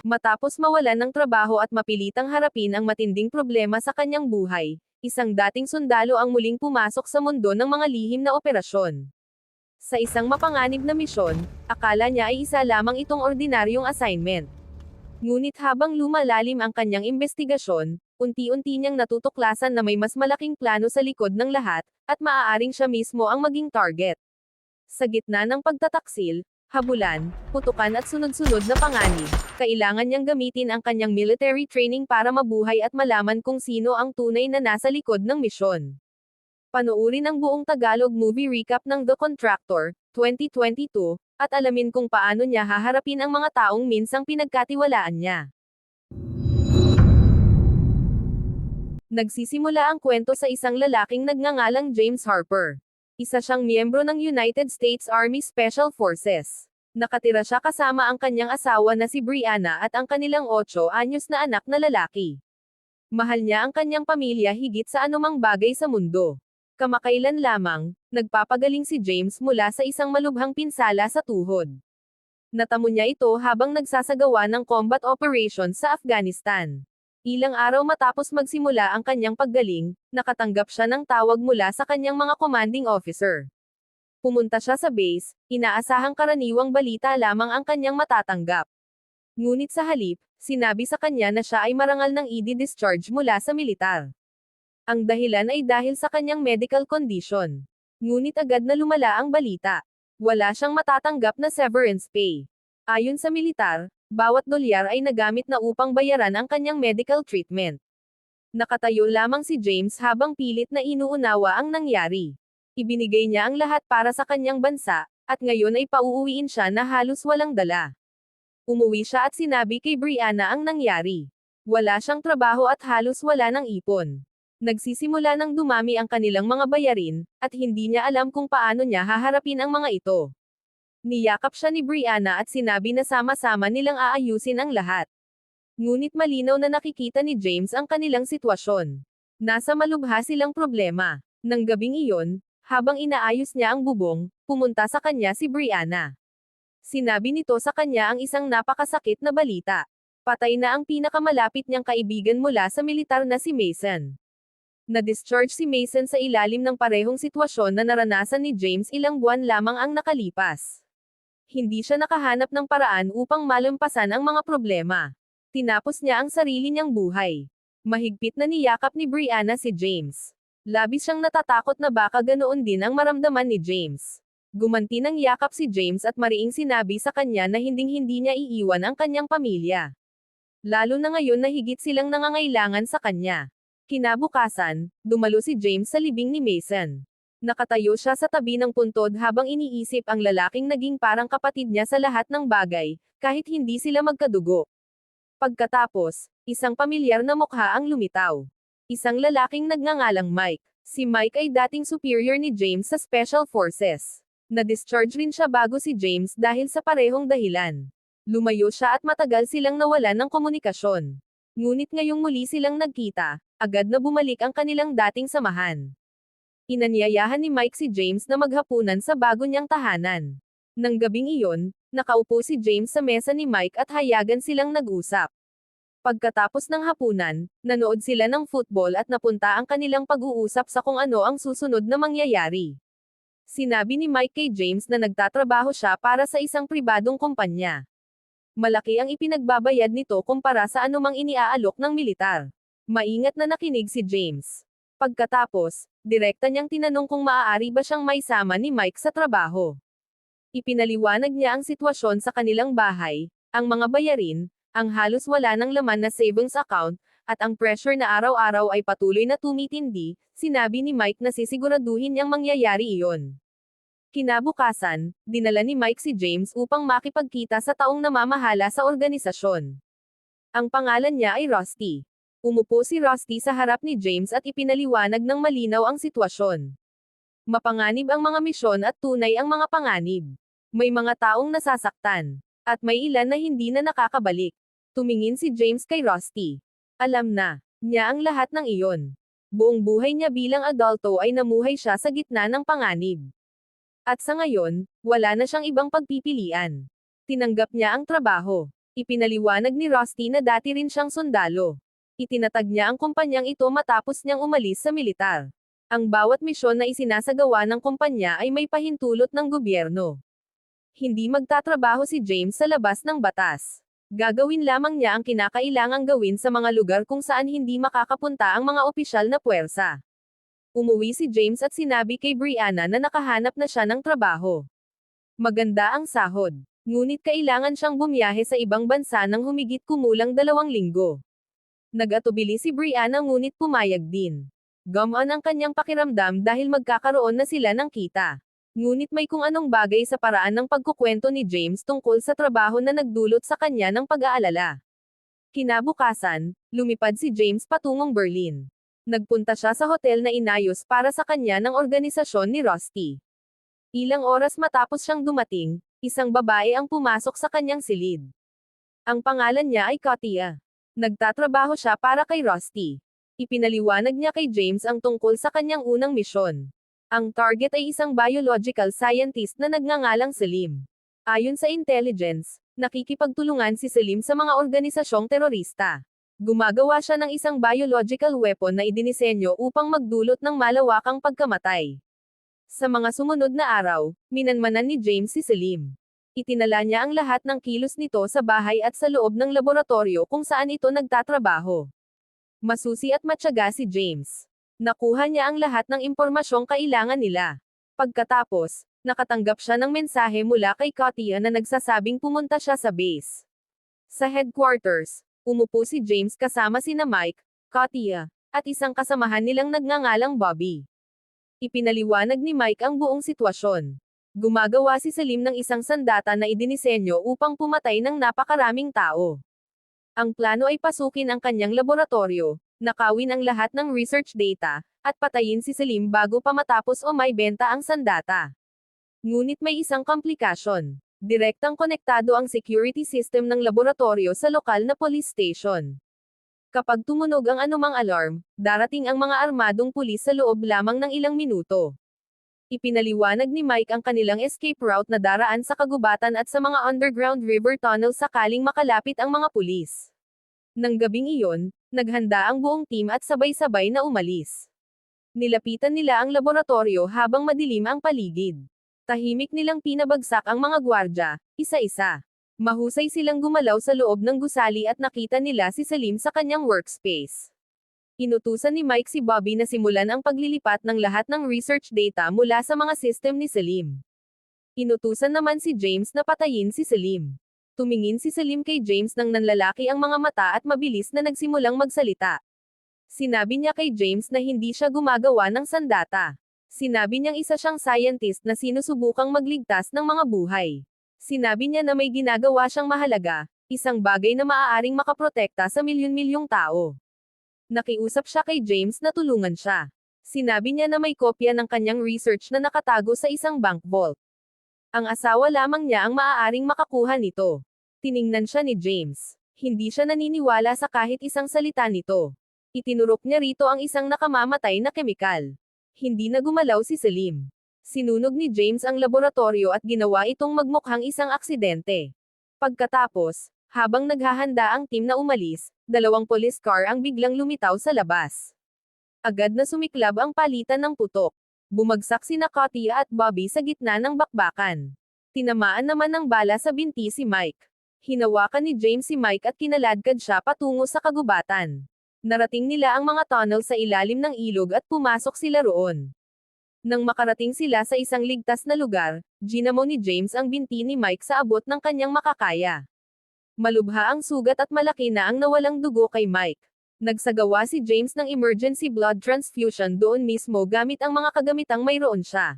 Matapos mawalan ng trabaho at mapilitang harapin ang matinding problema sa kanyang buhay, isang dating sundalo ang muling pumasok sa mundo ng mga lihim na operasyon. Sa isang mapanganib na misyon, akala niya ay isa lamang itong ordinaryong assignment. Ngunit habang lumalalim ang kanyang investigasyon, unti-unti niyang natutuklasan na may mas malaking plano sa likod ng lahat, at maaaring siya mismo ang maging target. Sa gitna ng pagtataksil, habulan, putukan at sunod-sunod na panganib, kailangan niyang gamitin ang kanyang military training para mabuhay at malaman kung sino ang tunay na nasa likod ng misyon. Panoorin ang buong Tagalog movie recap ng The Contractor, 2022, at alamin kung paano niya haharapin ang mga taong minsang pinagkatiwalaan niya. Nagsisimula ang kwento sa isang lalaking nagngangalang James Harper. Isa siyang miyembro ng United States Army Special Forces. Nakatira siya kasama ang kanyang asawa na si Brianna at ang kanilang 8 anyos na anak na lalaki. Mahal niya ang kanyang pamilya higit sa anumang bagay sa mundo. Kamakailan lamang, nagpapagaling si James mula sa isang malubhang pinsala sa tuhod. Natamo niya ito habang nagsasagawa ng combat operation sa Afghanistan. Ilang araw matapos magsimula ang kanyang paggaling, nakatanggap siya ng tawag mula sa kanyang mga commanding officer. Pumunta siya sa base, inaasahang karaniwang balita lamang ang kanyang matatanggap. Ngunit sa halip, sinabi sa kanya na siya ay marangal ng i-discharge mula sa militar. Ang dahilan ay dahil sa kanyang medical condition. Ngunit agad na lumala ang balita. Wala siyang matatanggap na severance pay. Ayon sa militar, bawat dolyar ay nagamit na upang bayaran ang kanyang medical treatment. Nakatayo lamang si James habang pilit na inuunawa ang nangyari. Ibinigay niya ang lahat para sa kanyang bansa, at ngayon ay pauuwiin siya na halos walang dala. Umuwi siya at sinabi kay Brianna ang nangyari. Wala siyang trabaho at halos wala ng ipon. Nagsisimula nang dumami ang kanilang mga bayarin, at hindi niya alam kung paano niya haharapin ang mga ito. Niyakap siya ni Brianna at sinabi na sama-sama nilang aayusin ang lahat. Ngunit malinaw na nakikita ni James ang kanilang sitwasyon. Nasa malubha silang problema. Nang gabing iyon, habang inaayos niya ang bubong, pumunta sa kanya si Brianna. Sinabi nito sa kanya ang isang napakasakit na balita. Patay na ang pinakamalapit niyang kaibigan mula sa militar na si Mason. Na-discharge si Mason sa ilalim ng parehong sitwasyon na naranasan ni James ilang buwan lamang ang nakalipas. Hindi siya nakahanap ng paraan upang malampasan ang mga problema. Tinapos niya ang sarili niyang buhay. Mahigpit na niyakap ni Brianna si James. Labis siyang natatakot na baka ganoon din ang maramdaman ni James. Gumanti ng yakap si James at mariing sinabi sa kanya na hinding-hindi niya iiwan ang kanyang pamilya. Lalo na ngayon na higit silang nangangailangan sa kanya. Kinabukasan, dumalo si James sa libing ni Mason. Nakatayo siya sa tabi ng puntod habang iniisip ang lalaking naging parang kapatid niya sa lahat ng bagay, kahit hindi sila magkadugo. Pagkatapos, isang pamilyar na mukha ang lumitaw. Isang lalaking nagngangalang Mike. Si Mike ay dating superior ni James sa Special Forces. Na-discharge rin siya bago si James dahil sa parehong dahilan. Lumayo siya at matagal silang nawalan ng komunikasyon. Ngunit ngayong muli silang nagkita, agad na bumalik ang kanilang dating samahan. Inanyayahan ni Mike si James na maghapunan sa bago niyang tahanan. Nang gabing iyon, nakaupo si James sa mesa ni Mike at hayagan silang nag-usap. Pagkatapos ng hapunan, nanood sila ng football at napunta ang kanilang pag-uusap sa kung ano ang susunod na mangyayari. Sinabi ni Mike kay James na nagtatrabaho siya para sa isang pribadong kumpanya. Malaki ang ipinagbabayad nito kumpara sa anumang iniaalok ng militar. Maingat na nakinig si James. Pagkatapos, direkta niyang tinanong kung maaari ba siyang maisama ni Mike sa trabaho. Ipinaliwanag niya ang sitwasyon sa kanilang bahay, ang mga bayarin, ang halos wala ng laman na savings account, at ang pressure na araw-araw ay patuloy na tumitindi. Sinabi ni Mike na sisiguraduhin niyang mangyayari iyon. Kinabukasan, dinala ni Mike si James upang makipagkita sa taong namamahala sa organisasyon. Ang pangalan niya ay Rusty. Umupo si Rusty sa harap ni James at ipinaliwanag ng malinaw ang sitwasyon. Mapanganib ang mga misyon at tunay ang mga panganib. May mga taong nasasaktan. At may ilan na hindi na nakakabalik. Tumingin si James kay Rusty. Alam na niya ang lahat ng iyon. Buong buhay niya bilang adulto ay namuhay siya sa gitna ng panganib. At sa ngayon, wala na siyang ibang pagpipilian. Tinanggap niya ang trabaho. Ipinaliwanag ni Rusty na dati rin siyang sundalo. Itinatag niya ang kumpanyang ito matapos niyang umalis sa militar. Ang bawat misyon na isinasagawa ng kumpanya ay may pahintulot ng gobyerno. Hindi magtatrabaho si James sa labas ng batas. Gagawin lamang niya ang kinakailangang gawin sa mga lugar kung saan hindi makakapunta ang mga opisyal na puwersa. Umuwi si James at sinabi kay Brianna na nakahanap na siya ng trabaho. Maganda ang sahod. Ngunit kailangan siyang bumiyahe sa ibang bansa ng humigit kumulang 2 linggo. Nag-atubili si Brianna ngunit pumayag din. Gumaan ang kanyang pakiramdam dahil magkakaroon na sila ng kita. Ngunit may kung anong bagay sa paraan ng pagkukwento ni James tungkol sa trabaho na nagdulot sa kanya ng pag-aalala. Kinabukasan, lumipad si James patungong Berlin. Nagpunta siya sa hotel na inayos para sa kanya ng organisasyon ni Rusty. Ilang oras matapos siyang dumating, isang babae ang pumasok sa kanyang silid. Ang pangalan niya ay Katia. Nagtatrabaho siya para kay Rusty. Ipinaliwanag niya kay James ang tungkol sa kanyang unang misyon. Ang target ay isang biological scientist na nagngangalang Selim. Ayon sa intelligence, nakikipagtulungan si Selim sa mga organisasyong terorista. Gumagawa siya ng isang biological weapon na idinisenyo upang magdulot ng malawakang pagkamatay. Sa mga sumunod na araw, minanmanan ni James si Selim. Itinala niya ang lahat ng kilos nito sa bahay at sa loob ng laboratorio kung saan ito nagtatrabaho. Masusi at matyaga si James. Nakuha niya ang lahat ng impormasyong kailangan nila. Pagkatapos, nakatanggap siya ng mensahe mula kay Katia na nagsasabing pumunta siya sa base. Sa headquarters, umupo si James kasama sina Mike, Katia, at isang kasamahan nilang nagngangalang Bobby. Ipinaliwanag ni Mike ang buong sitwasyon. Gumagawa si Selim ng isang sandata na idinisenyo upang pumatay ng napakaraming tao. Ang plano ay pasukin ang kanyang laboratorio, nakawin ang lahat ng research data, at patayin si Selim bago pa matapos o may benta ang sandata. Ngunit may isang komplikasyon. Direktang konektado ang security system ng laboratorio sa lokal na police station. Kapag tumunog ang anumang alarm, darating ang mga armadong pulis sa loob lamang ng ilang minuto. Ipinaliwanag ni Mike ang kanilang escape route na daraan sa kagubatan at sa mga underground river tunnel sakaling makalapit ang mga pulis. Nang gabing iyon, naghanda ang buong team at sabay-sabay na umalis. Nilapitan nila ang laboratorio habang madilim ang paligid. Tahimik nilang pinabagsak ang mga gwardya, isa-isa. Mahusay silang gumalaw sa loob ng gusali at nakita nila si Selim sa kanyang workspace. Inutusan ni Mike si Bobby na simulan ang paglilipat ng lahat ng research data mula sa mga system ni Selim. Inutusan naman si James na patayin si Selim. Tumingin si Selim kay James nang nanlalaki ang mga mata at mabilis na nagsimulang magsalita. Sinabi niya kay James na hindi siya gumagawa ng sandata. Sinabi niyang isa siyang scientist na sinusubukang magligtas ng mga buhay. Sinabi niya na may ginagawa siyang mahalaga, isang bagay na maaaring makaprotekta sa milyon-milyong tao. Nakiusap siya kay James na tulungan siya. Sinabi niya na may kopya ng kanyang research na nakatago sa isang bank vault. Ang asawa lamang niya ang maaaring makakuha nito. Tiningnan siya ni James. Hindi siya naniniwala sa kahit isang salita nito. Itinurok niya rito ang isang nakamamatay na kemikal. Hindi na gumalaw si Selim. Sinunog ni James ang laboratorio at ginawa itong magmukhang isang aksidente. Pagkatapos, habang naghahanda ang team na umalis, 2 police car ang biglang lumitaw sa labas. Agad na sumiklab ang palitan ng putok. Bumagsak sina Katia at Bobby sa gitna ng bakbakan. Tinamaan naman ng bala sa binti si Mike. Hinawakan ni James si Mike at kinaladkad siya patungo sa kagubatan. Narating nila ang mga tunnel sa ilalim ng ilog at pumasok sila roon. Nang makarating sila sa isang ligtas na lugar, ginamo ni James ang binti ni Mike sa abot ng kanyang makakaya. Malubha ang sugat at malaki na ang nawalang dugo kay Mike. Nagsagawa si James ng emergency blood transfusion doon mismo gamit ang mga kagamitang mayroon siya.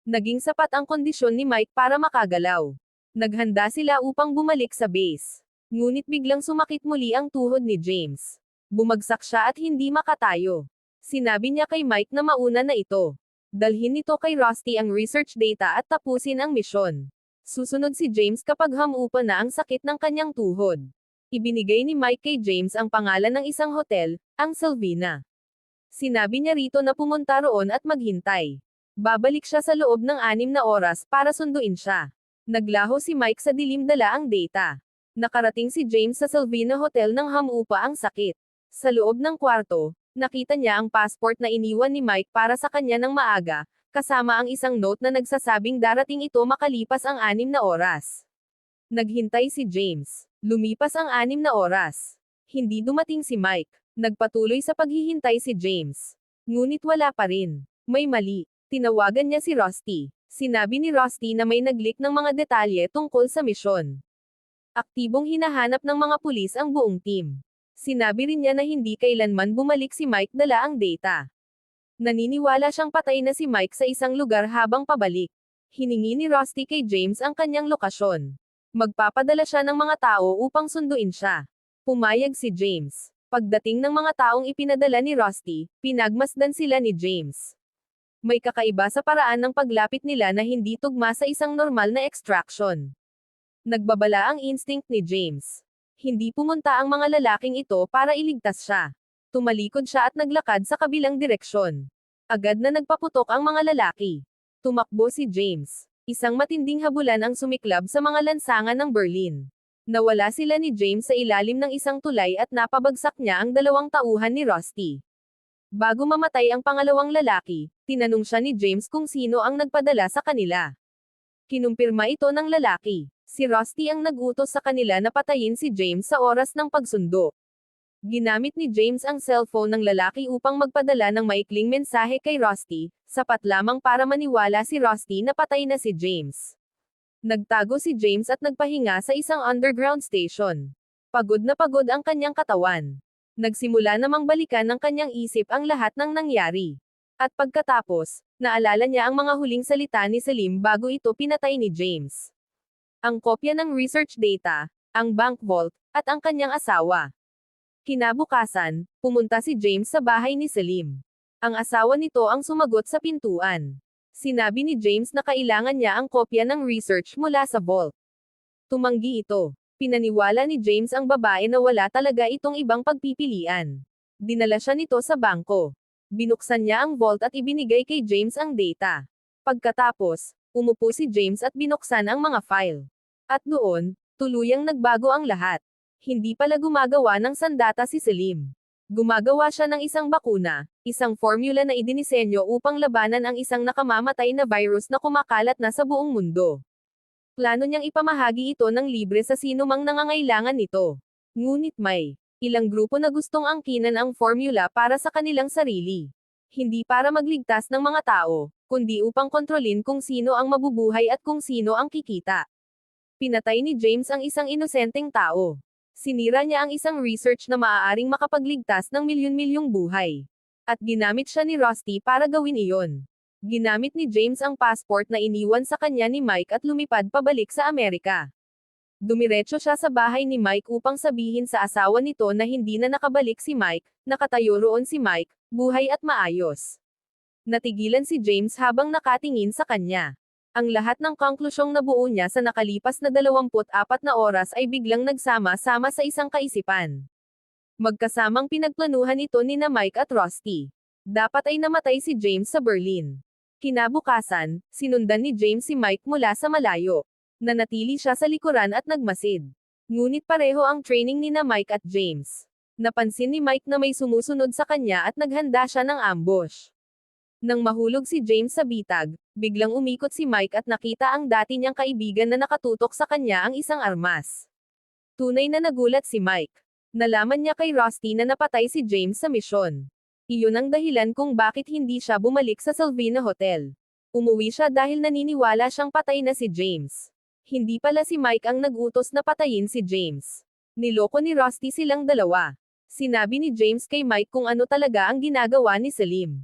Naging sapat ang kondisyon ni Mike para makagalaw. Naghanda sila upang bumalik sa base. Ngunit biglang sumakit muli ang tuhod ni James. Bumagsak siya at hindi makatayo. Sinabi niya kay Mike na mauna na ito. Dalhin nito kay Rusty ang research data at tapusin ang misyon. Susunod si James kapag hamupa na ang sakit ng kanyang tuhod. Ibinigay ni Mike kay James ang pangalan ng isang hotel, ang Selvina. Sinabi niya rito na pumunta roon at maghintay. Babalik siya sa loob ng 6 na oras para sunduin siya. Naglaho si Mike sa dilim dala ang data. Nakarating si James sa Selvina Hotel nang hamupa ang sakit. Sa loob ng kwarto, nakita niya ang passport na iniwan ni Mike para sa kanya ng maaga, kasama ang isang note na nagsasabing darating ito makalipas ang 6 na oras. Naghintay si James. Lumipas ang 6 na oras. Hindi dumating si Mike. Nagpatuloy sa paghihintay si James. Ngunit wala pa rin. May mali. Tinawagan niya si Rusty. Sinabi ni Rusty na may nag-leak ng mga detalye tungkol sa misyon. Aktibong hinahanap ng mga pulis ang buong team. Sinabi rin niya na hindi kailanman bumalik si Mike dala ang data. Naniniwala siyang patay na si Mike sa isang lugar habang pabalik. Hiningi ni Rusty kay James ang kanyang lokasyon. Magpapadala siya ng mga tao upang sunduin siya. Pumayag si James. Pagdating ng mga taong ipinadala ni Rusty, pinagmasdan sila ni James. May kakaiba sa paraan ng paglapit nila na hindi tugma sa isang normal na extraction. Nagbabala ang instinct ni James. Hindi pumunta ang mga lalaking ito para iligtas siya. Tumalikod siya at naglakad sa kabilang direksyon. Agad na nagpaputok ang mga lalaki. Tumakbo si James. Isang matinding habulan ang sumiklab sa mga lansangan ng Berlin. Nawala sila ni James sa ilalim ng isang tulay at napabagsak niya ang 2 tauhan ni Rusty. Bago mamatay ang pangalawang lalaki, tinanong siya ni James kung sino ang nagpadala sa kanila. Kinumpirma ito ng lalaki. Si Rusty ang nag-utos sa kanila na patayin si James sa oras ng pagsundo. Ginamit ni James ang cellphone ng lalaki upang magpadala ng maikling mensahe kay Rusty, sapat lamang para maniwala si Rusty na patay na si James. Nagtago si James at nagpahinga sa isang underground station. Pagod na pagod ang kanyang katawan. Nagsimula namang balikan ng kanyang isip ang lahat ng nangyari. At pagkatapos, naalala niya ang mga huling salita ni Selim bago ito pinatay ni James. Ang kopya ng research data, ang bank vault, at ang kanyang asawa. Kinabukasan, pumunta si James sa bahay ni Selim. Ang asawa nito ang sumagot sa pintuan. Sinabi ni James na kailangan niya ang kopya ng research mula sa vault. Tumanggi ito. Pinaniwala ni James ang babae na wala talaga itong ibang pagpipilian. Dinala siya nito sa bangko. Binuksan niya ang vault at ibinigay kay James ang data. Pagkatapos, umupo si James at binuksan ang mga file. At doon, tuluyang nagbago ang lahat. Hindi pala gumagawa ng sandata si Selim. Gumagawa siya ng isang bakuna, isang formula na idinisenyo upang labanan ang isang nakamamatay na virus na kumakalat na sa buong mundo. Plano niyang ipamahagi ito ng libre sa sinumang nangangailangan nito. Ngunit may ilang grupo na gustong angkinan ang formula para sa kanilang sarili. Hindi para magligtas ng mga tao, kundi upang kontrolin kung sino ang mabubuhay at kung sino ang kikita. Pinatay ni James ang isang inosenteng tao. Sinira niya ang isang research na maaaring makapagligtas ng milyon-milyong buhay. At ginamit siya ni Rusty para gawin iyon. Ginamit ni James ang passport na iniwan sa kanya ni Mike at lumipad pabalik sa Amerika. Dumiretso siya sa bahay ni Mike upang sabihin sa asawa nito na hindi na nakabalik si Mike, nakatayo roon si Mike, buhay at maayos. Natigilan si James habang nakatingin sa kanya. Ang lahat ng konklusyong nabuo niya sa nakalipas na 24 na oras ay biglang nagsama-sama sa isang kaisipan. Magkasamang pinagplanuhan ito ni na Mike at Rusty. Dapat ay namatay si James sa Berlin. Kinabukasan, sinundan ni James si Mike mula sa malayo. Nanatili siya sa likuran at nagmasid. Ngunit pareho ang training ni na Mike at James. Napansin ni Mike na may sumusunod sa kanya at naghanda siya ng ambush. Nang mahulog si James sa bitag, biglang umikot si Mike at nakita ang dati niyang kaibigan na nakatutok sa kanya ang isang armas. Tunay na nagulat si Mike. Nalaman niya kay Rusty na napatay si James sa misyon. Iyon ang dahilan kung bakit hindi siya bumalik sa Selvina Hotel. Umuwi siya dahil naniniwala siyang patay na si James. Hindi pala si Mike ang nag-utos na patayin si James. Niloko ni Rusty silang dalawa. Sinabi ni James kay Mike kung ano talaga ang ginagawa ni Selim.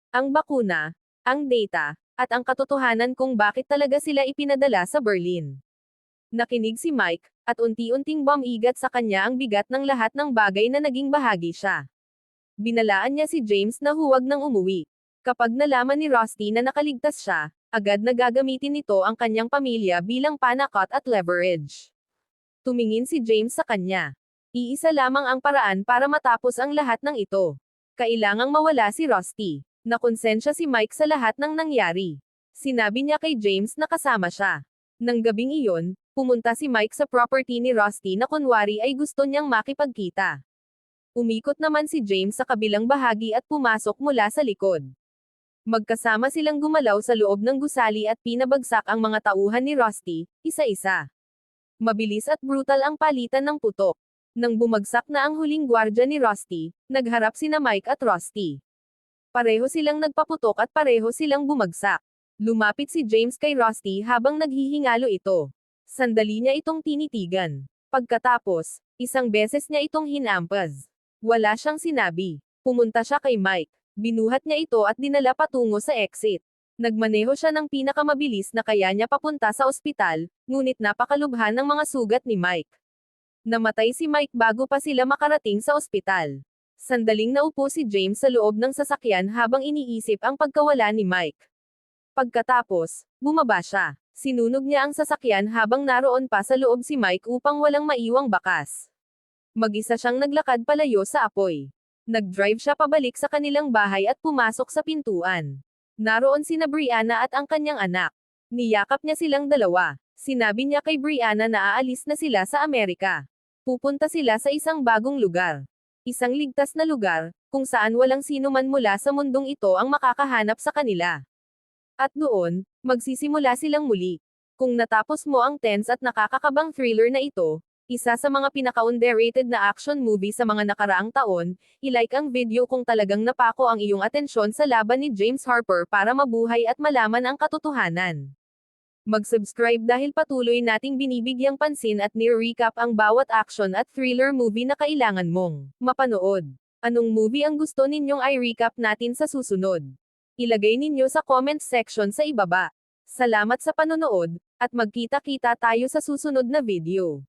Ang bakuna, ang data, at ang katotohanan kung bakit talaga sila ipinadala sa Berlin. Nakinig si Mike, at unti-unting bumigat sa kanya ang bigat ng lahat ng bagay na naging bahagi siya. Binalaan niya si James na huwag nang umuwi. Kapag nalaman ni Rusty na nakaligtas siya, agad na gagamitin nito ang kanyang pamilya bilang panakot at leverage. Tumingin si James sa kanya. Iisa lamang ang paraan para matapos ang lahat ng ito. Kailangang mawala si Rusty. Nakonsensya si Mike sa lahat ng nangyari. Sinabi niya kay James na kasama siya. Nang gabing iyon, Pumunta si Mike sa property ni Rusty na kunwari ay gusto niyang makipagkita. Umikot naman si James sa kabilang bahagi at pumasok mula sa likod. Magkasama silang gumalaw sa loob ng gusali at pinabagsak ang mga tauhan ni Rusty, isa-isa. Mabilis at brutal ang palitan ng putok. Nang bumagsak na ang huling gwardya ni Rusty, nagharap sina Mike at Rusty. Pareho silang nagpaputok at pareho silang bumagsak. Lumapit si James kay Rusty habang naghihingalo ito. Sandali niya itong tinitigan. Pagkatapos, isang beses niya itong hinampas. Wala siyang sinabi. Pumunta siya kay Mike. Binuhat niya ito at dinala patungo sa exit. Nagmaneho siya ng pinakamabilis na kaya niya papunta sa ospital, ngunit napakalubhan ng mga sugat ni Mike. Namatay si Mike bago pa sila makarating sa ospital. Sandaling naupo si James sa loob ng sasakyan habang iniisip ang pagkawala ni Mike. Pagkatapos, bumaba siya. Sinunog niya ang sasakyan habang naroon pa sa loob si Mike upang walang maiwang bakas. Mag-isa siyang naglakad palayo sa apoy. Nag-drive siya pabalik sa kanilang bahay at pumasok sa pintuan. Naroon sina Brianna at ang kanyang anak. Niyakap niya silang dalawa. Sinabi niya kay Brianna na aalis na sila sa Amerika. Pupunta sila sa isang bagong lugar. Isang ligtas na lugar, kung saan walang sino man mula sa mundong ito ang makakahanap sa kanila. At doon, magsisimula silang muli. Kung natapos mo ang tense at nakakakabang thriller na ito, isa sa mga pinaka-underrated na action movie sa mga nakaraang taon, i-like ang video kung talagang napako ang iyong atensyon sa laban ni James Harper para mabuhay at malaman ang katotohanan. Mag-subscribe dahil patuloy nating binibigyang pansin at ni-recap ang bawat action at thriller movie na kailangan mong mapanood. Anong movie ang gusto ninyong i-recap natin sa susunod? Ilagay ninyo sa comment section sa ibaba. Salamat sa panonood, at magkita-kita tayo sa susunod na video.